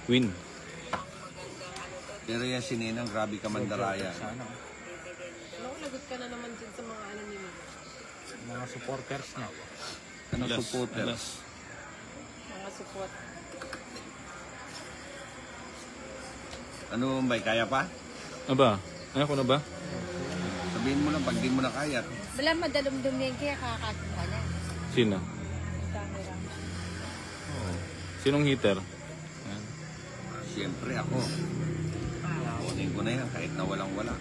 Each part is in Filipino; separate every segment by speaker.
Speaker 1: Queen.
Speaker 2: Pero yan si Ninang, grabe ka mandaraya.
Speaker 3: Lagot ka na naman dyan sa mga ano nila.
Speaker 4: Mga supporters niya.
Speaker 2: Ano supporters?
Speaker 3: Mga support.
Speaker 2: Ano may kaya pa?
Speaker 1: Aba, ayaw ko na ba?
Speaker 2: Sabihin mo lang pag di mo na kaya.
Speaker 5: Wala madalumdum yan kaya kakakuha na.
Speaker 1: Sino?
Speaker 5: Camera.
Speaker 1: Sinong heater?
Speaker 2: Siyempre ako. Kunin ko na yan kahit na walang-wala.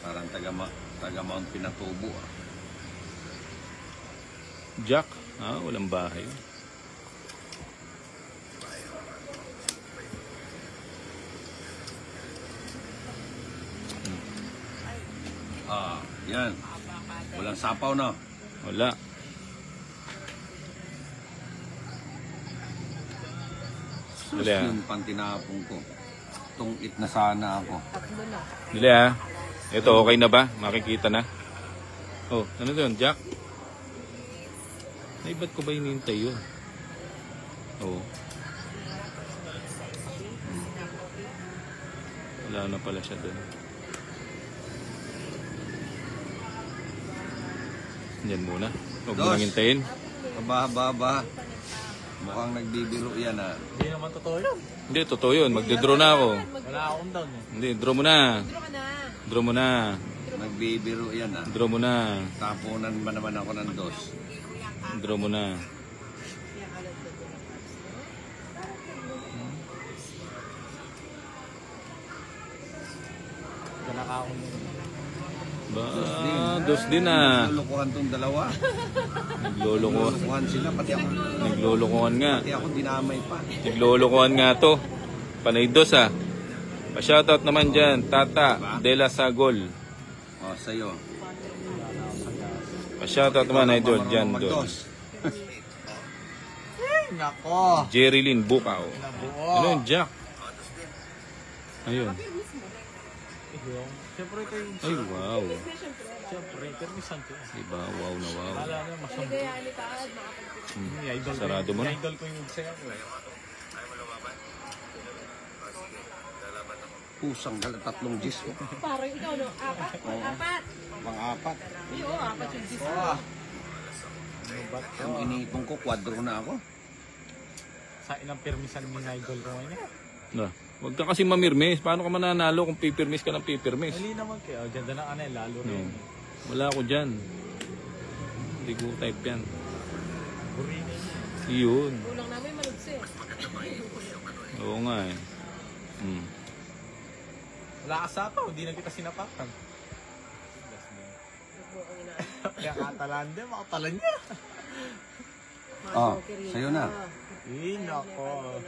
Speaker 2: Parang taga Mount Pinatubo.
Speaker 1: Jack? Walang bahay.
Speaker 2: Yan. Walang sapaw na.
Speaker 1: Wala. Dali
Speaker 2: Yung pantinapong ko. Tungit na sana ako.
Speaker 1: Dili Ito okay na ba? Makikita na. Oh, ano doon, Jack? Ay, ba't ko ba hinintay yun? Oh. Wala na pala siya doon. Yan muna. Huwag mo nang hintayin.
Speaker 2: Aba. Mukhang nagbibiro yan
Speaker 4: Hindi naman totoo yun.
Speaker 1: Hindi, totoo yun. Magde-draw na ako.
Speaker 4: Wala akong down eh.
Speaker 1: Hindi, draw mo na.
Speaker 3: Draw ka na.
Speaker 1: Draw mo na.
Speaker 2: Nagbibiro yan
Speaker 1: Draw mo na.
Speaker 2: Tapunan ba naman ako ng dos?
Speaker 1: Draw mo na.
Speaker 4: Ganakaon yun.
Speaker 1: Dos din
Speaker 2: Naglulukuhan tong dalawa.
Speaker 1: Naglulukuhan.
Speaker 2: Naglulukuhan sila, pati ako.
Speaker 1: Naglulukuhan nga.
Speaker 2: Pati ako dinamay pa.
Speaker 1: Naglulukuhan nga to. Panay dos Pa-shoutout naman dyan. Tata de la Sagol.
Speaker 2: Sa'yo.
Speaker 1: Pa-shoutout naman idol dyan doon.
Speaker 2: Magdos.
Speaker 4: Nako.
Speaker 1: Jerry Lynn Bukaw. Ano yun, Jack? Ayun.
Speaker 4: Siyempre kayo.
Speaker 1: Ay, wow.
Speaker 4: Siyempre, permisan ko.
Speaker 1: Diba? Wow na wow.
Speaker 4: Wala na masama. Idol
Speaker 1: Sarado mo na.
Speaker 4: Idol ko yung sayo ko eh.
Speaker 2: Pusang dala 3 G's.
Speaker 3: Parang ikaw, no? Apat.
Speaker 2: Pang-apat.
Speaker 3: Oo, apat yung gis.
Speaker 2: Ang iniipon ko, kwadro na ako.
Speaker 4: Sa ilang permisan ng idol ko ngayon.
Speaker 1: Na, huwag ka kasi mamirmis. Paano ka mananalo kung pipirmis ka ng pipirmis?
Speaker 4: Mali naman kayo. Ganda ng anay, lalo rin.
Speaker 1: Wala ako dyan. Hindi ko type yan.
Speaker 4: Burini.
Speaker 1: Yun.
Speaker 3: Ulang namin malugsi.
Speaker 1: Oo nga eh.
Speaker 4: Wala ka sapaw, hindi na kita sinapakan. Kaya katalan din, makatalan niya.
Speaker 2: Sa'yo na.
Speaker 4: Nako.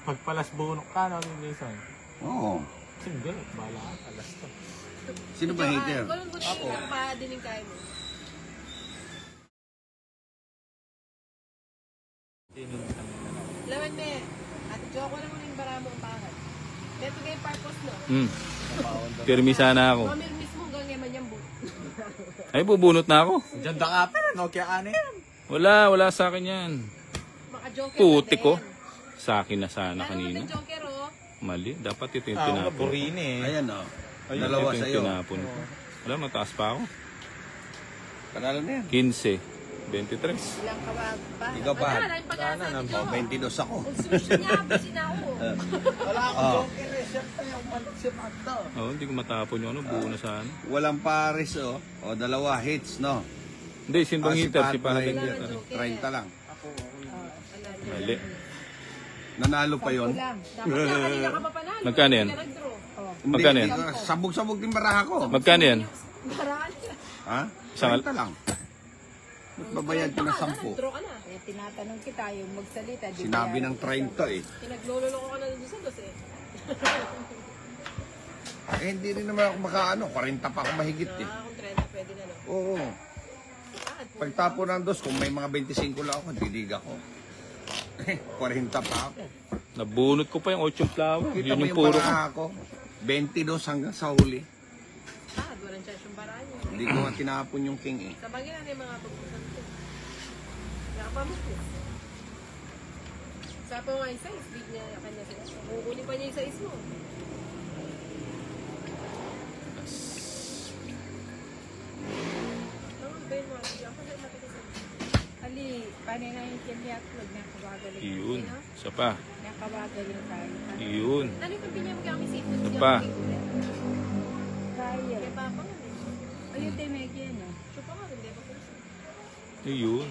Speaker 4: Pagpalas bunok ka, no, Jason?
Speaker 2: Oo.
Speaker 4: Single, bala ka, alas to.
Speaker 2: Sino ba hater?
Speaker 3: Ako. Pa-dining kayo mo. Lawan me. Ate Jo, ako lang muna yung bara mo ang pangat. Ito kayo purpose, no?
Speaker 1: Pirmi sana ako.
Speaker 3: Mamirmis mo hanggang yaman yung boot.
Speaker 1: Ay, bubunot na ako.
Speaker 4: Diyan da ka pa, Nokia ka na yan.
Speaker 1: Wala sa akin yan.
Speaker 3: Maka-joker
Speaker 1: Puti
Speaker 3: na
Speaker 1: ko.
Speaker 3: din.
Speaker 1: Sa akin na sana
Speaker 3: Ano
Speaker 1: kanina.
Speaker 3: mo joker, oh?
Speaker 1: Mali. Dapat ito yung
Speaker 4: Ako na
Speaker 1: tinapon.
Speaker 4: burini eh.
Speaker 2: Ayan
Speaker 1: Ayun,
Speaker 2: Dalawa
Speaker 1: ito yung
Speaker 2: sa'yo.
Speaker 1: tinapon ko. Wala, mataas pa ako.
Speaker 2: Panalo na yan.
Speaker 1: 15. 23.
Speaker 5: Ilang kawag pa.
Speaker 2: Ikaw pa.
Speaker 3: Wala yung pag-asa ni Jo.
Speaker 2: 22 ako.
Speaker 3: Construction niya, busin ako.
Speaker 4: Wala akong joker eh. Siyempre, yung malisip ato.
Speaker 1: Oo, hindi ko matapon yung ano. Buo na sana.
Speaker 2: Walang pares dalawa hits, no?
Speaker 1: Hindi, sinbang hitter. Si Paladin
Speaker 2: Paladin.
Speaker 1: hitter.
Speaker 2: 30 lang.
Speaker 1: Mali.
Speaker 2: Nanalo pa yon.
Speaker 3: Dapat na, kanina ka mapanalo.
Speaker 1: Magkano yan?
Speaker 3: Hindi ka nag-draw.
Speaker 1: Magkano yan?
Speaker 2: Sabog-sabog din baraha ko.
Speaker 1: Magkano yan?
Speaker 3: Baraan.
Speaker 2: Ha?
Speaker 1: Isang-
Speaker 2: 30 lang. Babayad ko na 10.
Speaker 3: Nag-draw ka na.
Speaker 5: Eh, tinatanong kita yung magsalita. di
Speaker 2: Sinabi
Speaker 5: ba?
Speaker 2: ng 30 eh.
Speaker 3: Pinagloloko ka na doon sa dos eh.
Speaker 2: Hindi rin naman ako makaano. 40 pa ako mahigit eh.
Speaker 3: Kung 30 pwede na, no?
Speaker 2: Oo. Pagtapo ng dos, kung may mga 25 lang ako, didig ako. 40 pa ako.
Speaker 1: Nabunot ko pa yung 8 flower.
Speaker 2: Kita
Speaker 1: Yun
Speaker 2: mo
Speaker 1: yung
Speaker 2: yung
Speaker 1: puro ko.
Speaker 2: baraha ko. 22 hanggang sa huli.
Speaker 3: Ah, walang franchise yung baranya.
Speaker 2: Hindi ko nga tinapon yung king eh.
Speaker 3: Sa bagay na yung mga pagpusan ko. Nakapamukis. Sa pa nga yung size, di niya kanya sila. Kukunin pa niya yung size mo. Ano ba yun mo? Ako sa matigas.
Speaker 5: Ali, paano na yung kiniaklog? Nakawagaling.
Speaker 1: Yun. Isa pa.
Speaker 5: Nakawagaling tayo.
Speaker 1: Yun.
Speaker 3: Ano yung pinya mo kami seafood?
Speaker 1: Ito pa.
Speaker 5: Kaya.
Speaker 3: Kaya papa nga eh.
Speaker 5: Ayun, Temeg yan eh.
Speaker 3: Chupa nga, hindi ba po?
Speaker 1: Yun.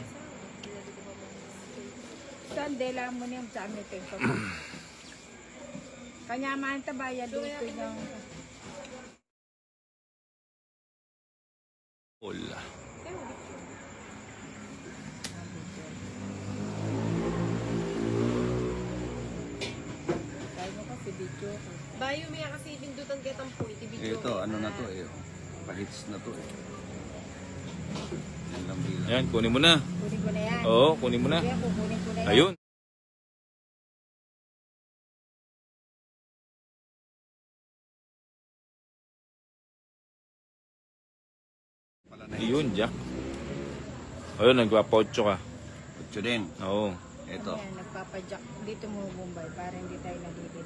Speaker 5: Saan, dela mo niyang sa amin ito. Kanya man tabayan dito ng...
Speaker 1: Hola.
Speaker 5: Sabi mo kasi video ko.
Speaker 3: Bayo may kasi pindutan kitang po, itibidyo.
Speaker 2: Ito, ano na to eh. Pahits na to eh. Yan lang bilang.
Speaker 1: Yan, kunin mo na.
Speaker 5: Kunin ko na yan.
Speaker 1: Oo, kunin mo na.
Speaker 5: Kaya kukunin ko na yan.
Speaker 1: Ayun.
Speaker 2: Pala na
Speaker 1: Ayun, Jack. Ayun, nagpa-pocho ka.
Speaker 2: Kutso din.
Speaker 1: Oo.
Speaker 2: Ito.
Speaker 5: Ayan, nagpapadyak. Dito mo Bombay para hindi tayo nalilito.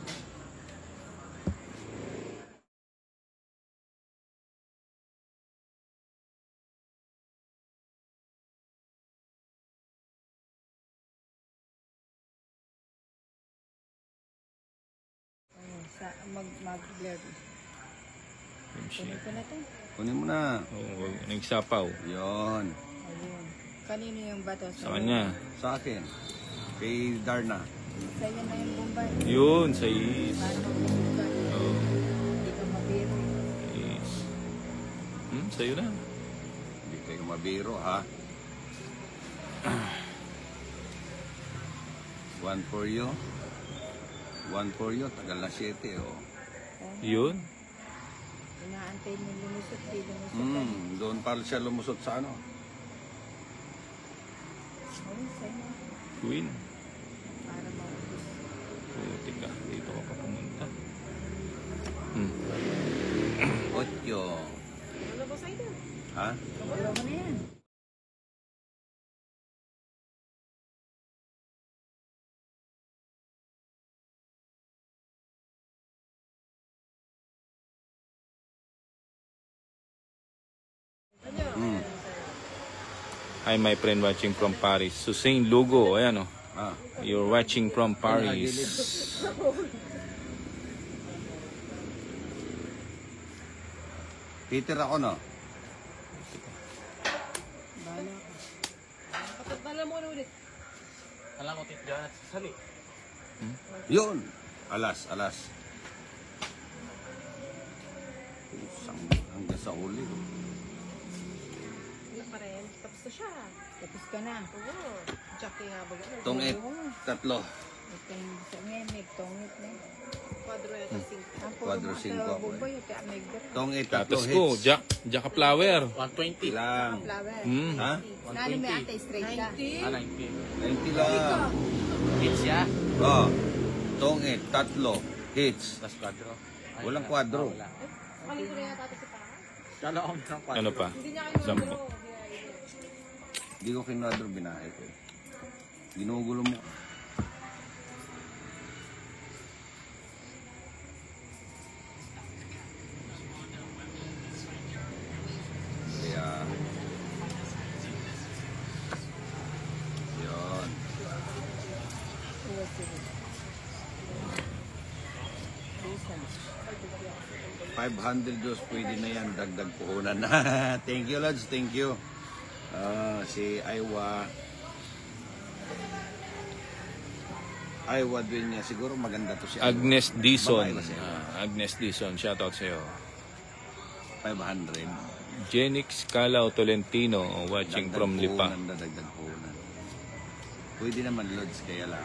Speaker 5: Ayun, mag-blur. Kunin ko na to.
Speaker 2: Kunin mo na.
Speaker 1: Oo, nagsapaw.
Speaker 2: Yon.
Speaker 5: Ayun. Kanino yung bato?
Speaker 1: Sa kanya.
Speaker 2: Sa akin. Kay Darna.
Speaker 5: Sa'yo na yung Bombay.
Speaker 1: Yun, sa is.
Speaker 5: Para mag-blur ka.
Speaker 1: Oo,
Speaker 5: Hindi ka mabiro.
Speaker 1: is. Sa'yo na.
Speaker 2: Hindi kayo mabiro ha. One for you. One for you. Tagal na 7 oh.
Speaker 1: Yun.
Speaker 5: Inaantay mo lumusot. Di lumusot.
Speaker 2: Doon para siya lumusot sa ano.
Speaker 5: Ayun, sa'yo na.
Speaker 1: Queen.
Speaker 5: Para maubos.
Speaker 1: Puti ka. Dito ka pa pumunta.
Speaker 2: 8.
Speaker 3: Ano ba sa'yo?
Speaker 2: Ha?
Speaker 5: Wala mo na yan.
Speaker 1: Hi, my friend watching from Paris. Susain Lugo. Ayan, oh.
Speaker 2: Ah.
Speaker 1: You're watching from Paris.
Speaker 2: Peter ako no.
Speaker 5: Bahala ka.
Speaker 3: Patagdala mo na ulit.
Speaker 2: Yun. Alas. Hanggang sa huli.
Speaker 3: Wala pa rin. Tapos na siya.
Speaker 5: Tapos ka na.
Speaker 3: Oo. Jackie nga ba?
Speaker 2: Tong 8. 3.
Speaker 5: Itong sa ngayon, may tongit na.
Speaker 3: Quadro yata 5.
Speaker 5: Ang
Speaker 2: Quadro
Speaker 5: puro
Speaker 2: cinco
Speaker 5: sa
Speaker 2: ako
Speaker 5: Bombay, yung tiyak may gra.
Speaker 2: Tong 8.
Speaker 1: Tatas
Speaker 2: 3
Speaker 1: ko.
Speaker 2: hits.
Speaker 1: Jack a flower.
Speaker 4: 120.
Speaker 2: Lang.
Speaker 5: Flower.
Speaker 2: Ha?
Speaker 5: Nalo may anti-straight ka.
Speaker 3: 90.
Speaker 2: 90 lang.
Speaker 4: Hits siya.
Speaker 2: Oh. Tong 8. 3 hits.
Speaker 4: Tapos quadro.
Speaker 2: Walang quadro.
Speaker 3: Kalito na yata ito sa parang.
Speaker 4: Kala ko ng quadro.
Speaker 1: Ano pa?
Speaker 3: Hindi niya kayo
Speaker 1: Sampo.
Speaker 3: quadro.
Speaker 2: Hindi ko kinadro binahe ko. Ginugulo mo. Kaya yun.
Speaker 5: Oo, sige.
Speaker 2: 500 dos pwede na yan. Dagdag puhunan na. Thank you, Lods. Thank you. Si Aywa. Aywa din niya. Siguro maganda to si Aywa.
Speaker 1: Agnes Dison.
Speaker 2: Babae ba siya?
Speaker 1: Agnes Dison. Shoutout sa'yo.
Speaker 2: 500.
Speaker 1: Jenix Calao Tolentino watching from Lipa.
Speaker 2: Dagdag puhunan. Pwede naman, Lods. Kaya lang.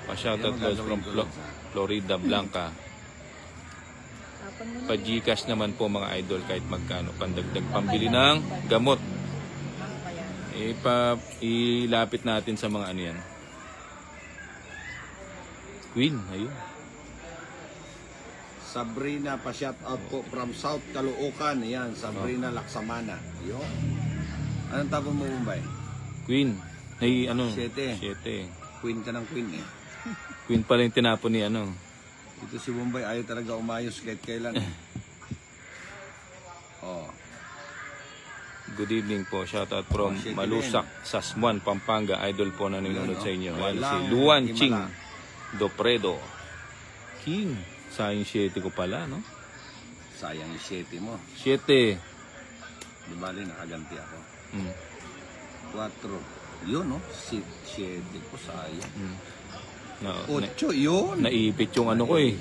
Speaker 1: Pa-shoutout
Speaker 2: Yan ang
Speaker 1: Lods from
Speaker 2: gagawin ko, Lods, ha?
Speaker 1: Florida Blanca.
Speaker 5: Tapon mo na.
Speaker 1: Pa-Gcash naman po mga idol kahit magkano. Pandagdag pambili ng gamot.
Speaker 5: Ano pa yan?
Speaker 1: Ilapit natin sa mga ano yan. Queen, ayun.
Speaker 2: Sabrina, pa-shout out po from South Caloocan. Yan, Sabrina Laksamana. Yun. Anong tapon mo, Bombay?
Speaker 1: Queen. Ay, ano?
Speaker 2: 7.
Speaker 1: 7.
Speaker 2: Queen ka ng queen eh.
Speaker 1: Queen pala yung tinapon ni ano.
Speaker 2: Ito si Bombay, ayaw talaga umayos kahit kailan. Oh.
Speaker 1: Good evening po. Shoutout from
Speaker 2: Shit,
Speaker 1: Malusak, Sasmuan, Pampanga. Idol po na nanonood
Speaker 2: Yun,
Speaker 1: sa inyo.
Speaker 2: no?
Speaker 1: Ayan, si
Speaker 2: Walang
Speaker 1: Luan
Speaker 2: himala.
Speaker 1: Ching Dopredo. King. Sayang 7 ko pala, no?
Speaker 2: Sayang yung 7 mo.
Speaker 1: 7.
Speaker 2: Di bali, nakaganti ako.
Speaker 1: Hmm.
Speaker 2: 4. Yun, no? 7 ko, sayang.
Speaker 1: Na,
Speaker 2: 8, yun.
Speaker 1: naipit yung ano ko eh.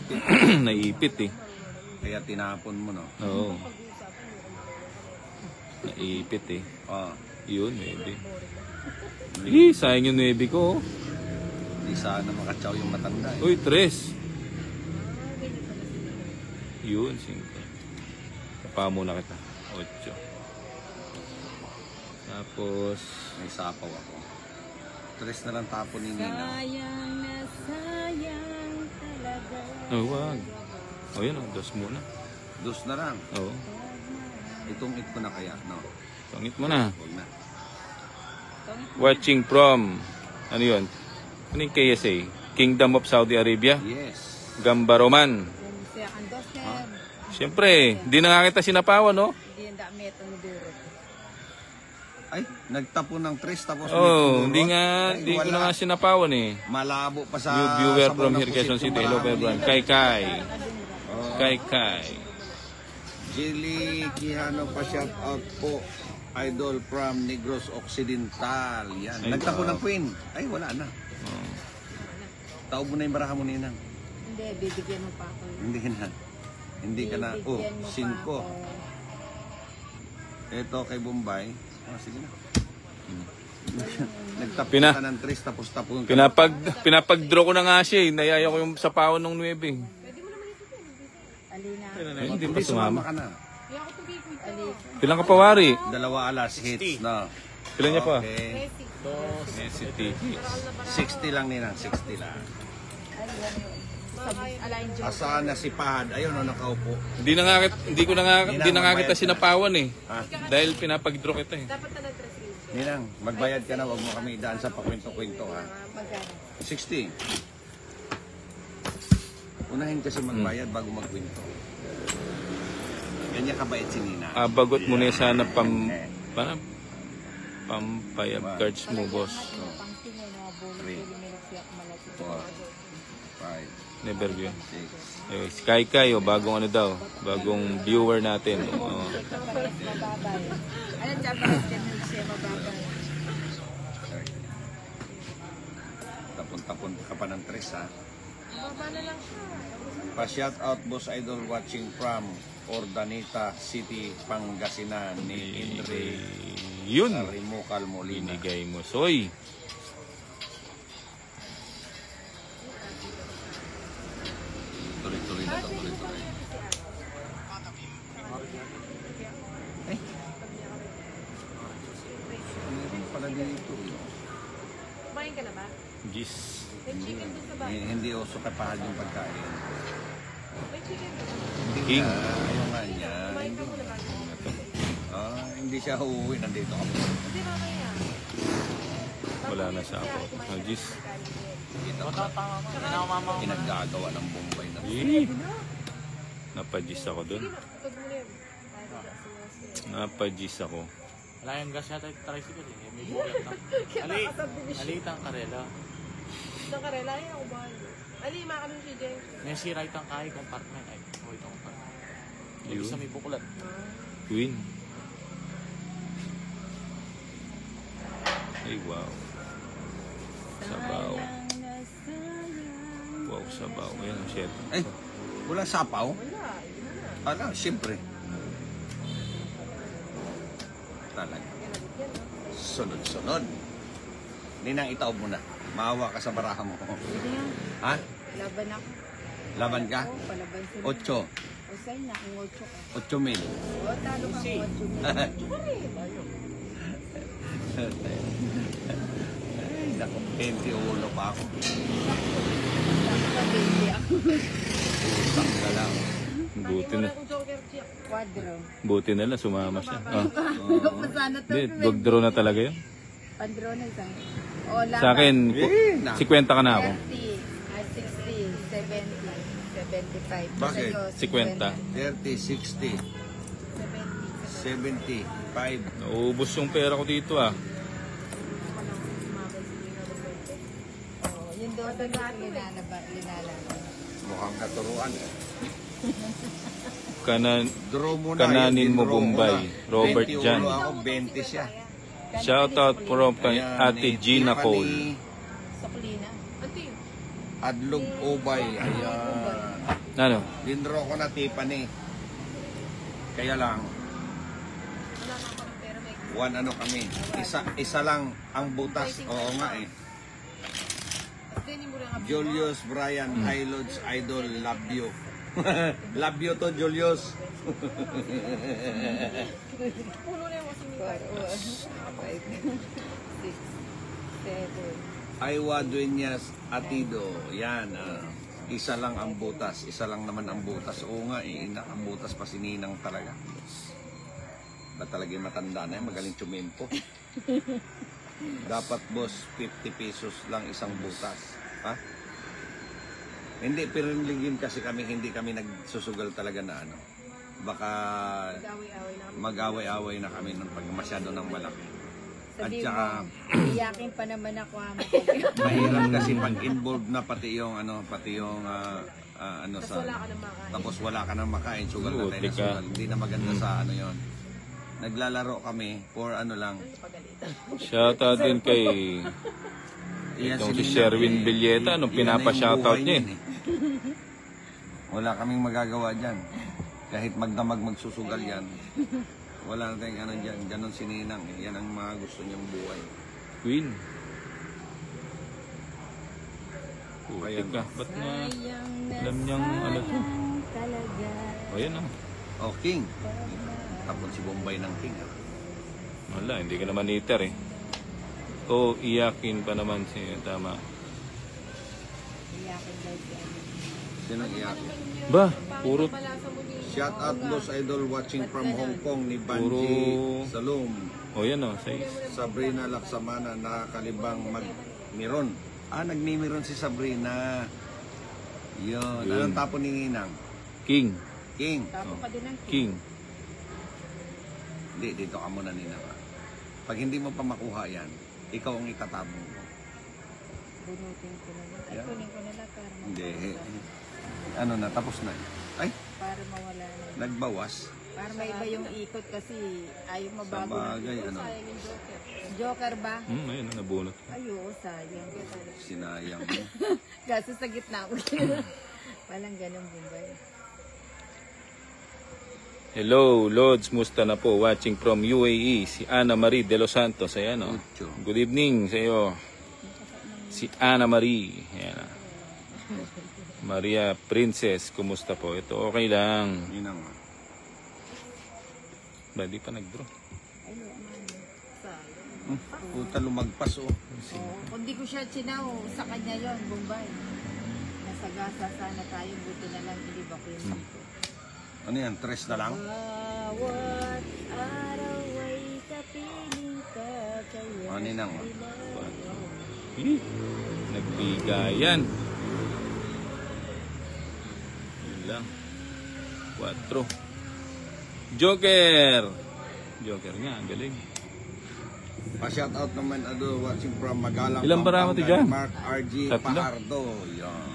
Speaker 1: Naipit eh.
Speaker 2: Kaya tinapon mo, no?
Speaker 1: Oo. Naipit eh.
Speaker 2: Oh.
Speaker 1: Yun, 9. Sayang yung 9 ko.
Speaker 2: Di sana makatsaw yung matanda. Eh.
Speaker 1: Uy, 3. Yun, 5. Sapa muna kita. 8. Tapos,
Speaker 2: May sapaw ako. 3 na lang tapon ni Nina.
Speaker 5: Sayang na sayang talaga.
Speaker 1: oh, wag. O yan, 2 muna.
Speaker 2: 2 na lang.
Speaker 1: Oo.
Speaker 2: Itong it ko na kaya, no?
Speaker 1: Pangit mo na.
Speaker 2: Huwag na.
Speaker 1: Watching from, ano yun? Ano yung KSA? Kingdom of Saudi Arabia?
Speaker 2: Yes.
Speaker 1: Gambaroman.
Speaker 5: Siya ang doster.
Speaker 1: Siyempre, di na nga kita sinapawan, no?
Speaker 5: Hindi yung dami itong duro.
Speaker 2: Ay, nagtapo ng 3 tapos
Speaker 1: Oh,
Speaker 2: may
Speaker 1: hindi ko na
Speaker 2: wala.
Speaker 1: nga sinapawan eh.
Speaker 2: Malabo pa sa
Speaker 1: New viewer
Speaker 2: sabaw
Speaker 1: from
Speaker 2: ng
Speaker 1: here, Quezon
Speaker 2: pusit
Speaker 1: City.
Speaker 2: kung
Speaker 1: Hello,
Speaker 2: marami
Speaker 1: everyone.
Speaker 2: nila.
Speaker 1: Kay Kai.
Speaker 2: Oh.
Speaker 1: Kay Kai.
Speaker 2: Jilly Quijano pa shout out po. Idol from Negros Occidental. Yan.
Speaker 1: Ay,
Speaker 2: Nagtapo
Speaker 1: wow.
Speaker 2: ng Queen. Ay, wala na.
Speaker 1: Oh.
Speaker 2: Taob mo na yung baraha mo, Ninang.
Speaker 5: Hindi, bibigyan mo pa ako.
Speaker 2: Hindi na. Hindi ka na. Oh,
Speaker 5: Bibigyan mo pa
Speaker 2: 5.
Speaker 5: ako.
Speaker 2: Ito kay Bombay. Oh, sige na. Nagtapo
Speaker 1: Pina-
Speaker 2: ka ng 3 tapos tapon ka.
Speaker 1: Pinapag-draw ko na nga siya eh. Nayaya ko yung sapawan ng 9.
Speaker 5: Alina.
Speaker 1: Ay, hindi pa
Speaker 2: Hindi sumama
Speaker 1: sumama.
Speaker 2: ka na.
Speaker 5: Alina.
Speaker 1: Pilang ka pa, Wari?
Speaker 2: 2 alas hits na.
Speaker 1: Pilang niya pa?
Speaker 2: Okay.
Speaker 1: SCTV.
Speaker 2: 60 lang nila, 60 lang.
Speaker 5: Alain Diyos.
Speaker 2: Asaan na si Pahad? Ayun, oh, nakaupo.
Speaker 1: Hindi na nga kita sinapawan eh.
Speaker 2: Ha?
Speaker 1: Dahil pinapag-draw kita eh.
Speaker 3: Dapat na nag-dress
Speaker 2: Ninang, magbayad ka na, wag mo kami daan sa pakwento-kwento, ha?
Speaker 5: Magkano?
Speaker 2: 60. Unahin kasi magbayad bago magkwento. Ganyan kabait si Nina.
Speaker 1: Bagot mo na sana pampayab cards mo, boss.
Speaker 5: Pangtingin mga bulo.
Speaker 2: Three.
Speaker 5: Lumilig siya kumalasip.
Speaker 2: 4, 5,
Speaker 1: Never yun.
Speaker 2: 6.
Speaker 1: Eh, si Kai Kai, bagong ano daw, bagong viewer natin. Oh.
Speaker 5: Mababay. Alam siya ba? Siya mababay.
Speaker 2: Tapon-tapon ka pa ng 3, ha?
Speaker 3: Baba na lang siya.
Speaker 2: Pa-shout out, Boss Idol, watching from Ordaneta City, Pangasinan, ni Indre
Speaker 1: Yun,
Speaker 2: Rimucal Molina.
Speaker 1: binigay mo. Soy,
Speaker 2: Tuloy-tuloy na ito, tuloy-tuloy. Eh? Meron pala dito.
Speaker 3: Kumain ka na ba?
Speaker 1: Gis.
Speaker 3: May chicken dun sa bahay.
Speaker 2: Hindi uso kapahal yung pagkain.
Speaker 3: May chicken dun.
Speaker 2: Hindi
Speaker 1: King.
Speaker 2: na, ayaw nga niya.
Speaker 3: Kumain ka muna bago.
Speaker 2: Hindi siya uuwi, nandito kami.
Speaker 3: Hindi mamaya.
Speaker 1: Wala na sa ako. Gis.
Speaker 2: Kita ko. Ginagagawa ng Bombay na.
Speaker 1: Eh, napagis ako dun.
Speaker 3: Pag muna yun.
Speaker 1: Napagis ako.
Speaker 6: Wala yung gas yata yung tricycle eh. May bulat na. Alitang karela.
Speaker 3: Ng karela, ay ako ba? Ali, makakalong si James.
Speaker 6: May sira itang kahay compartment. Ay, itong compartment.
Speaker 1: Yun.
Speaker 6: Ibig sa may bukulat.
Speaker 1: Queen. Ay, wow. Sabaw. Wow, sabaw. Ayan, chef.
Speaker 2: Eh, wala sapaw?
Speaker 3: Wala, yun na.
Speaker 2: Siyempre. Talaga. Sunod-sunod. Ninang, itaob mo na. Maawa ka sa baraha mo.
Speaker 5: Sige nga.
Speaker 2: Ha?
Speaker 5: Laban ako.
Speaker 2: Laban ka?
Speaker 5: Oo, palaban sila.
Speaker 2: 8.
Speaker 5: Usay na, ang 8 ka.
Speaker 2: 8 mil.
Speaker 5: O, talo ka ang 8
Speaker 2: Ay, naku, 20 ulo pa ako.
Speaker 5: Talo ka, baby ako.
Speaker 2: Utang ka lang.
Speaker 1: Buti na.
Speaker 3: Joker chick.
Speaker 5: Quadro.
Speaker 1: Buti na lang, sumama siya. Ah.
Speaker 5: Ano sana to?
Speaker 1: Hindi, wag-draw na talaga yun.
Speaker 5: Pandro na isang. O, laban.
Speaker 1: Sa akin,
Speaker 2: na.
Speaker 1: 50 ka na ako.
Speaker 5: 30, 60, 70, 75.
Speaker 2: Bakit?
Speaker 1: 50.
Speaker 2: 30, 60, 70, 5.
Speaker 1: Naubos yung pera ko dito ah.
Speaker 5: Oh, yun doon sa linalaban.
Speaker 2: Mukhang katuruan. Draw mo na.
Speaker 1: Kananin
Speaker 2: yun,
Speaker 1: mo
Speaker 2: draw
Speaker 1: Bombay.
Speaker 2: na.
Speaker 1: Robert
Speaker 2: 21
Speaker 1: Jan.
Speaker 2: ako, 20 siya.
Speaker 1: Shoutout from kay
Speaker 2: Ayan,
Speaker 1: Ate
Speaker 2: ni
Speaker 1: Gina
Speaker 2: Tiffany
Speaker 1: Cole.
Speaker 5: Suklina.
Speaker 3: Ante,
Speaker 2: Adlog Obay. Ayan.
Speaker 1: Ano?
Speaker 2: Dindraw ko na Tiffany. Kaya lang, one ano kami. Isa lang ang butas. Oo nga eh.
Speaker 3: din mo lang
Speaker 2: Julius Brian, Highloads Idol, love you. Love you to Julius.
Speaker 3: puno na yung wasing
Speaker 5: 5, 6, 7.
Speaker 2: Aywa Dueñas Atido. Yan. Isa lang ang butas. Isa lang naman ang butas. Oo nga eh. Ang butas pa si Ninang talaga. Ba talaga yung matanda na yan? Magaling tsumimpo. Dapat boss, 50 pesos lang isang butas. Ha? Hindi, pero ligin kasi kami, hindi kami nagsusugal talaga na ano. Baka
Speaker 3: away-away na.
Speaker 2: mag-away-away na kami nung pag masyado ng malaki. At
Speaker 5: Sabi
Speaker 2: saka,
Speaker 5: mo, iyakin pa naman ako amo.
Speaker 2: mahirap kasi pag-involved na pati yung ano, ano sa
Speaker 3: Wala ka na makain.
Speaker 2: tapos wala ka nang makain, sugal na tayo
Speaker 1: Buti
Speaker 2: na
Speaker 1: ka.
Speaker 2: sugal. Hindi na maganda sa ano yon. Naglalaro kami for ano lang.
Speaker 1: Shoutout din kay
Speaker 2: Iyan
Speaker 1: itong si
Speaker 2: Nina,
Speaker 1: Sherwin Villeta nung
Speaker 2: iyan na yung
Speaker 1: pinapa-shoutout
Speaker 2: buhay
Speaker 1: niya.
Speaker 2: niyan, Wala kaming magagawa dyan. Kahit magdamag magsusugal yan. Wala na tayong ano dyan. Ganon si Ninang. Yan ang mga gusto niyang buhay.
Speaker 1: Queen.
Speaker 2: Kaya
Speaker 1: Buti ka. Ba't na alam niyang ano to?
Speaker 5: Talaga.
Speaker 1: O yan ah.
Speaker 2: Oh, King. Tapos si Bombay ng King.
Speaker 1: Wala, hindi ka naman iter eh. O iyakin pa naman siya. Tama.
Speaker 5: Iyakin daw si ano.
Speaker 2: Sino iyakin?
Speaker 1: Ba, puro
Speaker 3: Malasa mo din.
Speaker 2: Shout out Los Idol watching from Hong Kong ni Banji
Speaker 1: Puro-
Speaker 2: Salom.
Speaker 1: o yan o, size.
Speaker 2: Sabrina Laksamana nakakalibang magmiron. Nagmimiron si Sabrina. Yun.
Speaker 1: Yun.
Speaker 2: Anong tapo ni Ninang?
Speaker 1: King.
Speaker 2: King.
Speaker 5: Tapo ka din ng
Speaker 1: King.
Speaker 2: Hindi, dito ka muna Ninang. Pag hindi mo pa makuha yan, ikaw ang itatabong mo.
Speaker 5: bunutin ko na lang. Ay,
Speaker 2: Yeah.
Speaker 5: kunin ko na lang para
Speaker 2: Hindi.
Speaker 5: mawala.
Speaker 2: Ano na, tapos na. Ay,
Speaker 5: Para mawala na.
Speaker 2: nagbawas.
Speaker 5: Para may iba yung ikot kasi ayaw
Speaker 2: Sa
Speaker 5: mabago.
Speaker 2: bagay, ano,
Speaker 3: Sayang yung Joker.
Speaker 5: Joker ba?
Speaker 1: Ayun, nabunot.
Speaker 5: Ay, oo, sayang.
Speaker 2: sinayang mo.
Speaker 5: Gaso sa gitna ko. Walang ganun, Bombay.
Speaker 1: Hello, Lods. Musta na po? Watching from UAE. Si Ana Marie de los Santos. Ayan o.
Speaker 2: Mucho.
Speaker 1: Good evening sa iyo. Si Ana Marie. Ayan o. Maria Princess. Kumusta po? Ito okay lang.
Speaker 2: Ninang.
Speaker 1: Ba, di pa nag-draw.
Speaker 2: Puta lumagpas oh.
Speaker 5: Oo, kung di ko siya chinaw, sa kanya yon Bombay. Nasagasa sana tayo, buti na lang hindi ba ko yung dito.
Speaker 2: Ano yan, 3 na lang?
Speaker 5: Bawat araw ay kapiling ka kaya
Speaker 2: Ano Ninang?
Speaker 1: Eh, nagbigayan. Yun lang. 4. Joker! Joker nga, ang galing.
Speaker 2: Pa-shout out naman watching from Magalang.
Speaker 1: Ilang bara mo to dyan?
Speaker 2: Mark RG
Speaker 1: 3.
Speaker 2: Pahardo. Yan.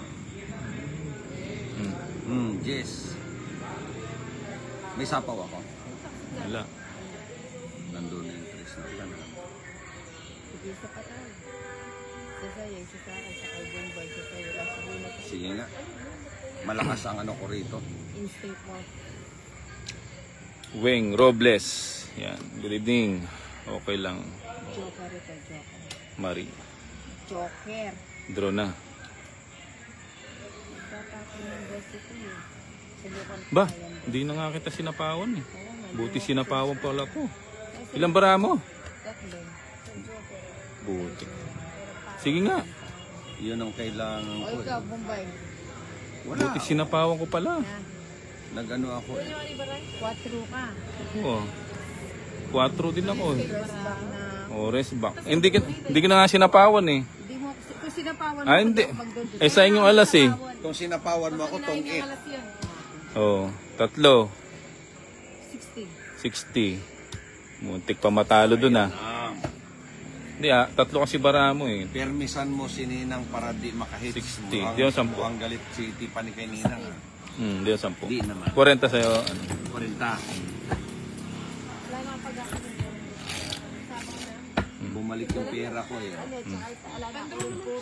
Speaker 2: Jess. May sapaw ako.
Speaker 1: Wala.
Speaker 2: Nandun na yung 3 na.
Speaker 5: Sige sa patay. Sa sayo, sa akin, sa kay Bombay, sa sayo. Kasi bunot
Speaker 2: Sige nga. Malakas ang ano ko rito.
Speaker 5: instinct mo.
Speaker 1: Weng Robles. Yan. Good evening. Okay lang.
Speaker 5: Joker ito, Joker.
Speaker 1: Marie.
Speaker 5: Joker.
Speaker 1: Draw na.
Speaker 5: Tatapin ng best ito eh. Subukan ko
Speaker 1: Ba,
Speaker 5: yan.
Speaker 1: hindi na nga kita sinapawan eh.
Speaker 5: Oo, may
Speaker 1: Buti
Speaker 5: Joker.
Speaker 1: sinapawan pala ko. Ilang bara mo?
Speaker 5: Tatlo.
Speaker 1: Buti. Sige nga.
Speaker 2: Yun ang kailangan
Speaker 5: O
Speaker 2: ko.
Speaker 5: ikaw, Bombay.
Speaker 2: Wala.
Speaker 1: Buti sinapawan ko pala.
Speaker 5: Na.
Speaker 2: Nag-ano ako eh.
Speaker 5: 4 ka.
Speaker 1: Oo. 4 din ako eh.
Speaker 5: Rest back na.
Speaker 1: Oh, rest back. Hindi ko na nga sinapawan eh.
Speaker 5: Hindi mo, kung sinapawan mo,
Speaker 1: Ah, hindi.
Speaker 5: magdodod.
Speaker 1: Eh, sa inyong alas eh.
Speaker 2: Kung sinapawan mo ako, tong 8.
Speaker 3: Alas yun.
Speaker 1: Oo. 3.
Speaker 5: 60.
Speaker 1: 60. Muntik pa matalo dun ah. Hindi ah, 3 kasi bara mo eh.
Speaker 2: Permisan mo si Ninang para di makahits.
Speaker 1: 60. Di ako 10.
Speaker 2: Mukhang galit si Tiffany kay Ninang. ah.
Speaker 1: Hindi 10.
Speaker 2: Di naman.
Speaker 1: 40 sa'yo. Ano?
Speaker 2: 40.
Speaker 3: Wala nang pag-aakit.
Speaker 2: Bumalik yung pera ko eh.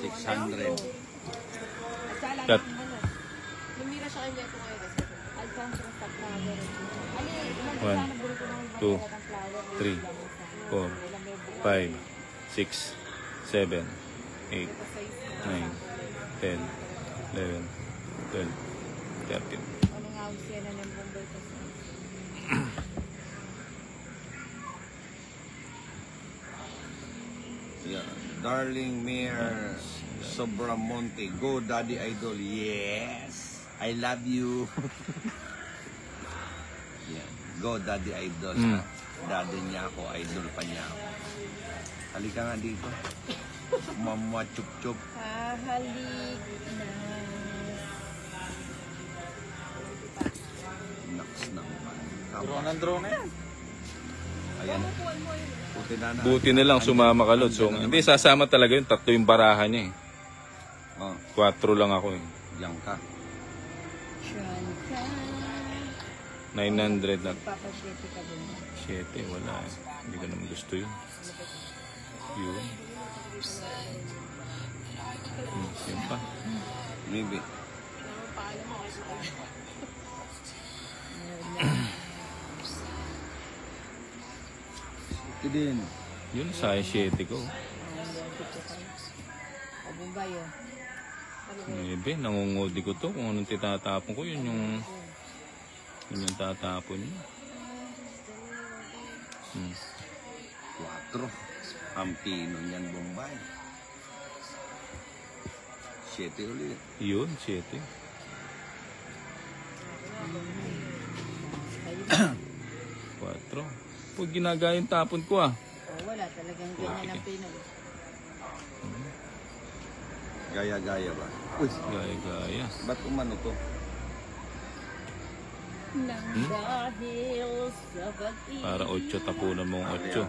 Speaker 2: 600.
Speaker 1: Kat.
Speaker 3: Lumira siya kanya ito ngayon.
Speaker 1: 1, 2, 3, 4, 5, 6, 7, 8, 9, 10, 11, 12, 13.
Speaker 5: Anong awis yan na ng Bombay kasi?
Speaker 2: Yeah. Darling Mayor Sobramonte. Go Daddy Idol. Yes. I love you. Yeah. Go Daddy Idol. ha? Daddy niya ako. Idol pa niya ako. Halika nga dito. Mama chup chup.
Speaker 5: Hahalik na.
Speaker 2: Naks naman.
Speaker 6: Drone ang drone eh.
Speaker 2: Ayan. Puti na na.
Speaker 1: Buti na lang sumama ka, Lod. So, hindi, sasama talaga yun. 3 yung barahan niya eh.
Speaker 2: Oh,
Speaker 1: 4 lang ako eh.
Speaker 2: diyan ka.
Speaker 5: Siyan ka.
Speaker 1: 900 na.
Speaker 5: Papasyete ka din.
Speaker 1: 7, wala eh. Hindi ko naman gusto yun. Yun. Yun pa.
Speaker 2: Maybe. Ito din.
Speaker 1: Yun, sa 7 ko.
Speaker 5: O Bombay oh.
Speaker 1: Maybe, nangungudi ko to. Kung anong titatapon ko, yun yung tatapon niya.
Speaker 2: 4. Ang pino niyan, Bombay. 7 ulit.
Speaker 1: Yun, 7. 4. Pag ginagaya yung tapon ko ah.
Speaker 5: O wala talagang ganyan ang Pinoy.
Speaker 2: Gaya-gaya ba? Uy,
Speaker 1: Gaya-gaya.
Speaker 2: ba't umano to?
Speaker 5: Nang dahil sa pag-ibig.
Speaker 1: Para 8, tapunan mong 8.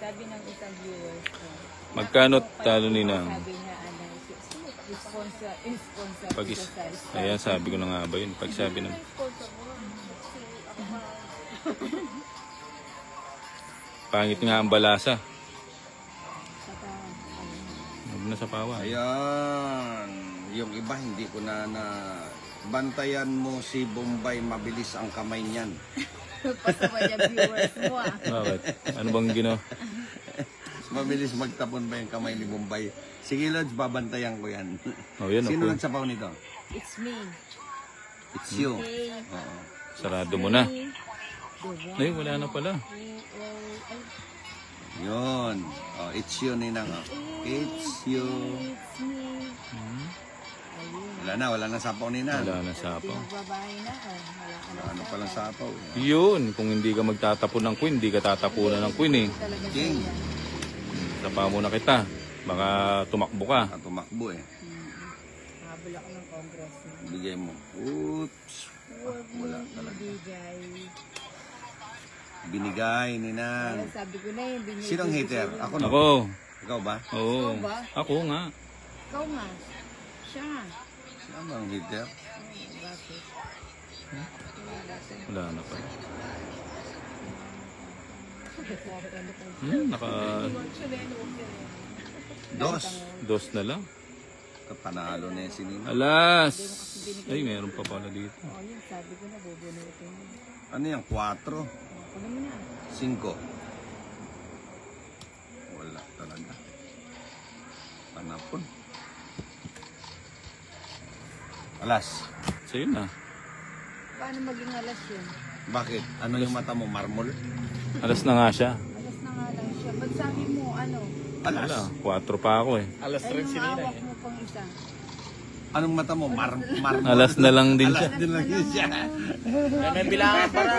Speaker 5: Sabi ng isang viewers ko.
Speaker 1: Magkano talo ni Nang?
Speaker 5: Sabi niya, ano, sponsor
Speaker 1: Pag
Speaker 5: ko sa
Speaker 1: ayan, sabi ko na nga ba yun. Pag sabi ng pangit nga ang balasa. Huwag na sa pawa.
Speaker 2: Ayan. Yung iba, hindi ko na bantayan mo si Bombay, mabilis ang kamay niyan.
Speaker 5: Pasaway yung viewers mo ah.
Speaker 1: Bakit? Ano bang
Speaker 2: Mabilis magtapon ba yung kamay ni Bombay? Sige, Lods, babantayan ko yan.
Speaker 1: Oh, yan
Speaker 2: Sino
Speaker 1: ako.
Speaker 2: nagsapaw nito?
Speaker 5: It's me.
Speaker 2: It's you.
Speaker 5: Hey,
Speaker 2: Oo.
Speaker 1: Sarado mo na.
Speaker 5: the one.
Speaker 1: Ay, wala na pala.
Speaker 2: Yun. Oh, it's you, Ninang. Oh. It's you.
Speaker 5: It's me.
Speaker 2: Wala na sapaw, Ninang.
Speaker 1: Wala na sapaw.
Speaker 5: Babae na ka. Wala ka na.
Speaker 2: Ano palang sapaw?
Speaker 1: Yun, kung hindi ka magtatapon ng queen, hindi ka tatapunan ng queen eh.
Speaker 5: Talaga
Speaker 2: King.
Speaker 1: Tapa mo na kita. Baka tumakbo ka.
Speaker 2: At tumakbo eh.
Speaker 5: habol ako ng Congress.
Speaker 2: Bigay mo. Oops.
Speaker 5: Huwag mo
Speaker 2: Wala talaga.
Speaker 5: ibigay.
Speaker 2: Binigay, Ninang.
Speaker 5: Kaya sabi ko na yun. binigay
Speaker 2: Sinong
Speaker 5: ko
Speaker 2: hater?
Speaker 5: sa'yo.
Speaker 2: Ako na.
Speaker 1: Ako.
Speaker 2: Ikaw ba?
Speaker 1: Oo.
Speaker 5: Ikaw ba?
Speaker 1: Ako nga.
Speaker 5: Ikaw nga. Siya nga.
Speaker 2: Sino ang hater?
Speaker 5: Bakit?
Speaker 1: Wala na pala. Naka dos na lang.
Speaker 2: Panalo na yan si Ninang.
Speaker 1: Alas! Ay, meron pa pala dito.
Speaker 5: O yun, sabi ko na bubunutin mo.
Speaker 2: Ano yan? 4?
Speaker 5: Ano mo na?
Speaker 2: 5? Wala talaga. Panapon. Alas.
Speaker 1: Sa'yo na.
Speaker 5: Paano maging alas yun?
Speaker 2: Bakit? Ano yung mata mo? Marmol?
Speaker 1: Alas na nga siya.
Speaker 5: Alas na nga lang siya. Ba't sabi mo, ano,
Speaker 2: Alas.
Speaker 1: Wala, 4 pa ako eh.
Speaker 6: Alas
Speaker 5: Ay,
Speaker 6: 3 si
Speaker 5: yung
Speaker 6: Nina
Speaker 5: hawak
Speaker 6: eh.
Speaker 5: mo pang isa.
Speaker 2: Anong mata mo?
Speaker 1: Alas na lang din siya.
Speaker 2: Alas din lang yun siya.
Speaker 6: May bilangan bara.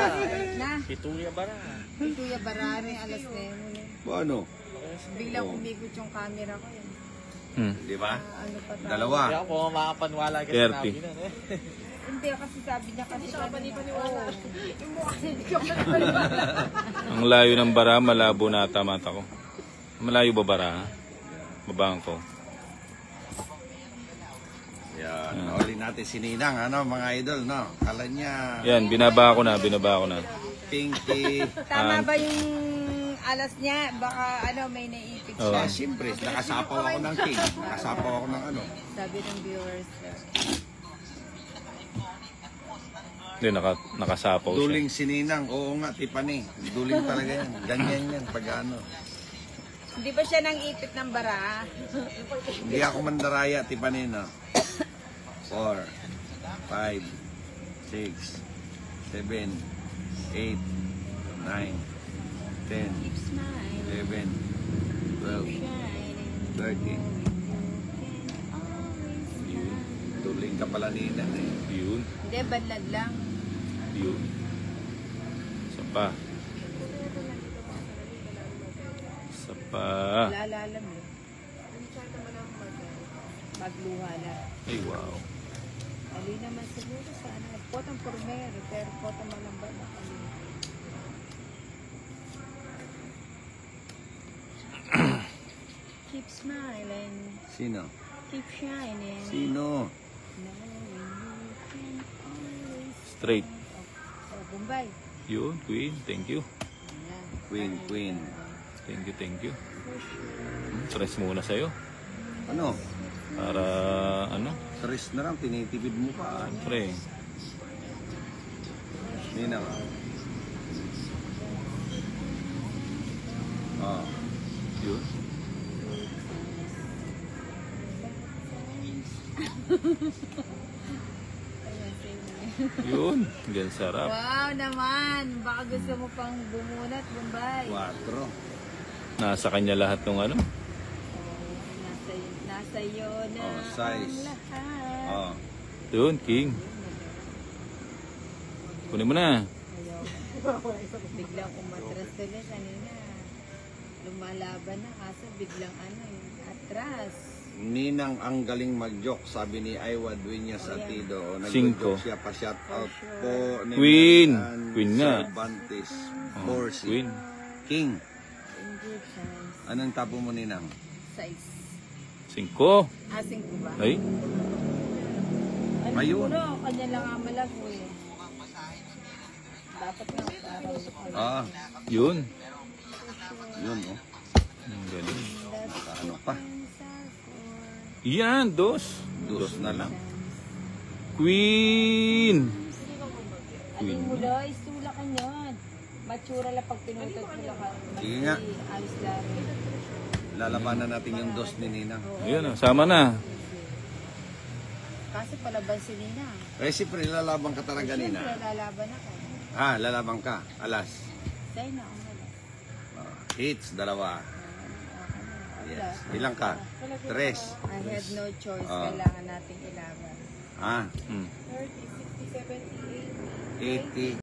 Speaker 5: Na,
Speaker 6: Pituya bara.
Speaker 5: Kuya Barami, alas na yun.
Speaker 2: Ano?
Speaker 5: Biglang umikot yung camera ko yun.
Speaker 2: Di ba?
Speaker 5: Ano pa tayo?
Speaker 2: Dalawa.
Speaker 6: Kaya ako makapanwala kasi
Speaker 1: 30.
Speaker 6: sinabi nun eh.
Speaker 5: Hindi, kasi sabi niya kasi
Speaker 3: Siya ka pa di paniwala.
Speaker 5: Oo.
Speaker 3: Yung mukha niya, hindi ka pa paniwala.
Speaker 1: Ang layo ng bara, malabo na ata mata ko. Malayo ba bara? Babaan ko.
Speaker 2: Yan. Uli natin si Ninang, ano, mga idol, no? Kala niya,
Speaker 1: Yan, binaba ko na.
Speaker 2: pinky.
Speaker 5: Tama ba yung alas niya? Baka may naipit
Speaker 1: Oo.
Speaker 5: siya.
Speaker 2: Siyempre, nakasapaw ako ng king. Nakasapaw ako ng ano.
Speaker 5: Sabi ng viewers.
Speaker 1: Hindi, nakasapaw siya.
Speaker 2: Duling si Ninang. Oo nga, Tiffany. Duling talaga yan. Ganyan yan, pag ano.
Speaker 5: Hindi ba siya nang ipit ng bara?
Speaker 2: Hindi ako mandaraya, Tiffany, no? 4, 5, 6, 7, 8, 9, 10, 11, 12, 13. Duling ka pala, Ninang, eh.
Speaker 1: Yun,
Speaker 5: Hindi, banlad lang.
Speaker 1: yun. Isa pa. Isa pa.
Speaker 5: Lalalam eh. Magluha lang.
Speaker 1: Ay, wow.
Speaker 5: Ali naman siguro sa potang pormero, pero potang malamba na kami. Keep smiling,
Speaker 2: Sino?
Speaker 5: keep shining.
Speaker 2: Sino?
Speaker 5: Knowing you can always
Speaker 1: Straight.
Speaker 5: Oh, Bombay.
Speaker 1: Yun, Queen. Thank you.
Speaker 5: Ayan.
Speaker 2: Queen.
Speaker 1: Thank you. Stress muna sa'yo.
Speaker 2: Ano?
Speaker 1: Para, ano?
Speaker 2: Stress na lang, tinitipid mo pa.
Speaker 1: Pre.
Speaker 2: Ninang. Oh.
Speaker 1: Yun. Yun. Gan sarap.
Speaker 5: Wow naman! Baka gusto mo pang bumunat, Bombay.
Speaker 2: 4.
Speaker 1: Nasa kanya lahat ng ano.
Speaker 5: Nasa iyo na
Speaker 2: Oh, size.
Speaker 5: ang lahat.
Speaker 2: Oh.
Speaker 1: Yun, King. Kunin mo na.
Speaker 5: Biglang umatras ulit kanina. Lumalaban na kaso biglang atras.
Speaker 2: Ninang ang galing mag-joke, sabi ni Iwa Dueñas Atido.
Speaker 1: Cinco.
Speaker 2: Nag-joke siya pa shout out po ni
Speaker 1: Queen.
Speaker 2: Marian
Speaker 1: Queen nga.
Speaker 2: Cervantes.
Speaker 1: Oh,
Speaker 2: Borsi.
Speaker 1: Queen.
Speaker 2: King.
Speaker 5: In good times.
Speaker 2: Anong tapo mo, Ninang?
Speaker 5: Size.
Speaker 1: 5.
Speaker 5: Asing ko ba?
Speaker 1: Ay,
Speaker 2: Ayun.
Speaker 5: Siguro, kanya lang ang malago eh. Dapat nga parang
Speaker 2: Ah,
Speaker 1: yun.
Speaker 2: yun, oh.
Speaker 1: Ang galing.
Speaker 2: Ano pa?
Speaker 1: Yan, dos.
Speaker 2: Dos na lang.
Speaker 1: Queen.
Speaker 5: Ano mo daw, isula ka nyon. Matsura lang pag pinutot mo lang.
Speaker 2: Sige nga.
Speaker 5: Ayos lang.
Speaker 2: Lalabanan natin yung dos ni Ninang.
Speaker 1: Ayan, sama na.
Speaker 5: Kasi palaban si Nina.
Speaker 2: Eh, siyempre, lalaban ka talaga,
Speaker 5: Siyempre,
Speaker 2: Nina.
Speaker 5: lalaban ako.
Speaker 2: Ah, lalaban ka. Alas.
Speaker 5: Sa'yo na ang wala.
Speaker 2: Hits, 2. Yes. Ilang ka? 3.
Speaker 5: I had no choice.
Speaker 2: Ah.
Speaker 5: Kailangan nating ilaban.
Speaker 2: Ah,
Speaker 1: Hmm.
Speaker 3: 30, 60, 70, 80.
Speaker 2: 80.